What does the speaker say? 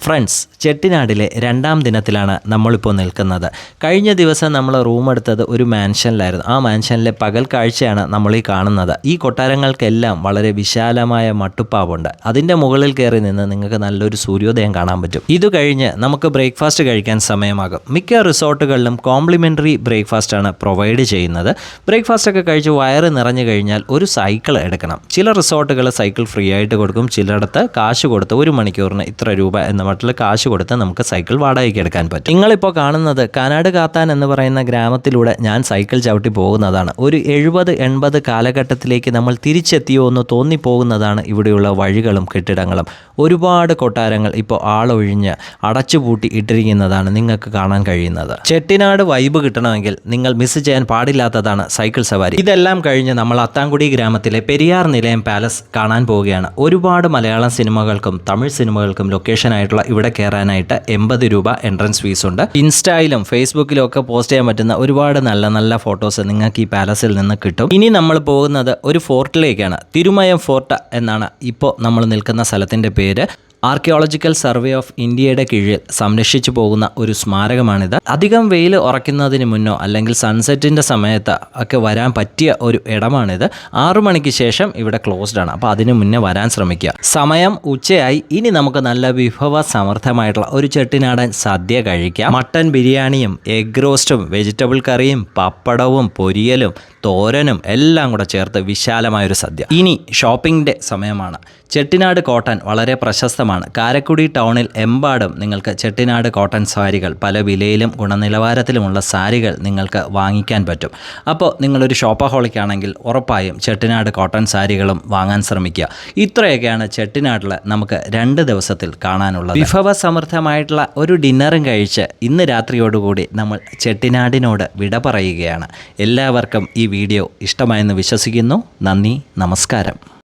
Friends, ചെട്ടിനാടിലെ രണ്ടാം ദിനത്തിലാണ് നമ്മളിപ്പോൾ നിൽക്കുന്നത്. കഴിഞ്ഞ ദിവസം നമ്മൾ റൂം എടുത്തത് ഒരു മാൻഷനിലായിരുന്നു. ആ മാൻഷനിലെ പകൽ കാഴ്ചയാണ് നമ്മൾ ഈ കാണുന്നത്. ഈ കൊട്ടാരങ്ങൾക്കെല്ലാം വളരെ വിശാലമായ മട്ടുപ്പാവുണ്ട്. അതിൻ്റെ മുകളിൽ കയറി നിന്ന് നിങ്ങൾക്ക് നല്ലൊരു സൂര്യോദയം കാണാൻ പറ്റും. ഇത് കഴിഞ്ഞ് നമുക്ക് ബ്രേക്ക്ഫാസ്റ്റ് കഴിക്കാൻ സമയമാകും. മിക്ക റിസോർട്ടുകളിലും കോംപ്ലിമെൻ്ററി ബ്രേക്ക്ഫാസ്റ്റാണ് പ്രൊവൈഡ് ചെയ്യുന്നത്. ബ്രേക്ക്ഫാസ്റ്റൊക്കെ കഴിച്ച് വയറ് നിറഞ്ഞു കഴിഞ്ഞാൽ ഒരു സൈക്കിൾ എടുക്കണം. ചില റിസോർട്ടുകൾ സൈക്കിൾ ഫ്രീ ആയിട്ട് കൊടുക്കും. ചിലയിടത്ത് കാശ് കൊടുത്ത് 1 മണിക്കൂറിന് ഇത്ര രൂപ എന്ന മട്ടിൽ കാശ് കൊടുത്ത് നമുക്ക് സൈക്കിൾ വാടകയ്ക്ക് എടുക്കാൻ പറ്റും. നിങ്ങളിപ്പോൾ കാണുന്നത് കാനാട് കാത്താൻ എന്ന് പറയുന്ന ഗ്രാമത്തിലൂടെ ഞാൻ സൈക്കിൾ ചവിട്ടി പോകുന്നതാണ്. ഒരു 70-80 കാലഘട്ടത്തിലേക്ക് നമ്മൾ തിരിച്ചെത്തിയോ എന്ന് തോന്നിപ്പോകുന്നതാണ് ഇവിടെയുള്ള വഴികളും കെട്ടിടങ്ങളും. ഒരുപാട് കൊട്ടാരങ്ങൾ ഇപ്പോൾ ആളൊഴിഞ്ഞ് അടച്ചുപൂട്ടി ഇട്ടിരിക്കുന്നതാണ് നിങ്ങൾക്ക് കാണാൻ കഴിയുന്നത്. ചെട്ടിനാട് വൈബ് കിട്ടണമെങ്കിൽ നിങ്ങൾ മിസ് ചെയ്യാൻ പാടില്ലാത്തതാണ് സൈക്കിൾ സവാരി. ഇതെല്ലാം കഴിഞ്ഞ് നമ്മൾ അത്താംകുടി ഗ്രാമത്തിലെ പെരിയാർ നിലയം പാലസ് കാണാൻ പോവുകയാണ്. ഒരുപാട് മലയാളം സിനിമകൾക്കും തമിഴ് സിനിമകൾക്കും ലൊക്കേഷനായിട്ടുള്ള ഇവിടെ കയറാനായിട്ട് 80 രൂപ എൻട്രൻസ് ഫീസ് ഉണ്ട്. ഇൻസ്റ്റയിലും ഫേസ്ബുക്കിലും ഒക്കെ പോസ്റ്റ് ചെയ്യാൻ പറ്റുന്ന ഒരുപാട് നല്ല നല്ല ഫോട്ടോസ് നിങ്ങൾക്ക് ഈ പാലസിൽ നിന്ന് കിട്ടും. ഇനി നമ്മൾ പോകുന്നത് ഒരു ഫോർട്ടിലേക്കാണ്. തിരുമയം ഫോർട്ട് എന്നാണ് ഇപ്പോൾ നമ്മൾ നിൽക്കുന്ന സ്ഥലത്തിൻ്റെ പേര്. ആർക്കിയോളജിക്കൽ സർവേ ഓഫ് ഇന്ത്യയുടെ കീഴിൽ സംരക്ഷിച്ചു പോകുന്ന ഒരു സ്മാരകമാണിത്. അധികം വെയിൽ ഉറയ്ക്കുന്നതിന് മുന്നോ അല്ലെങ്കിൽ സൺസെറ്റിൻ്റെ സമയത്ത് ഒക്കെ വരാൻ പറ്റിയ ഒരു ഇടമാണിത്. 6 മണിക്ക് ശേഷം ഇവിടെ ക്ലോസ്ഡ് ആണ്. അപ്പോൾ അതിന് മുന്നേ വരാൻ ശ്രമിക്കുക. സമയം ഉച്ചയായി. ഇനി നമുക്ക് നല്ല വിഭവ സമൃദ്ധമായിട്ടുള്ള ഒരു ചെട്ടിനാടൻ സദ്യ കഴിക്കാം. മട്ടൻ ബിരിയാണിയും എഗ് റോസ്റ്റും വെജിറ്റബിൾ കറിയും പപ്പടവും പൊരിയലും തോരനും എല്ലാം കൂടെ ചേർത്ത് വിശാലമായൊരു സദ്യ. ഇനി ഷോപ്പിംഗിൻ്റെ സമയമാണ്. ചെട്ടിനാട് കോട്ടൺ വളരെ പ്രശസ്തമാണ്. കാരക്കുടി ടൗണിൽ എമ്പാടും നിങ്ങൾക്ക് ചെട്ടിനാട് കോട്ടൺ സാരികൾ പല വിലയിലും ഗുണനിലവാരത്തിലുമുള്ള സാരികൾ നിങ്ങൾക്ക് വാങ്ങിക്കാൻ പറ്റും. അപ്പോൾ നിങ്ങളൊരു ഷോപ്പഹോളിക് ആണെങ്കിൽ ഉറപ്പായും ചെട്ടിനാട് കോട്ടൺ സാരികളും വാങ്ങാൻ ശ്രമിക്കുക. ഇത്രയൊക്കെയാണ് ചെട്ടിനാട്ടിൽ നമുക്ക് 2 ദിവസത്തിൽ കാണാനുള്ളത്. വിഭവസമൃദ്ധമായിട്ടുള്ള ഒരു ഡിന്നറും കഴിച്ച് ഇന്ന് രാത്രിയോടുകൂടി നമ്മൾ ചെട്ടിനാടിനോട് വിട പറയുകയാണ്. എല്ലാവർക്കും ഈ വീഡിയോ ഇഷ്ടമായെന്ന് വിശ്വസിക്കുന്നു. നന്ദി, നമസ്കാരം.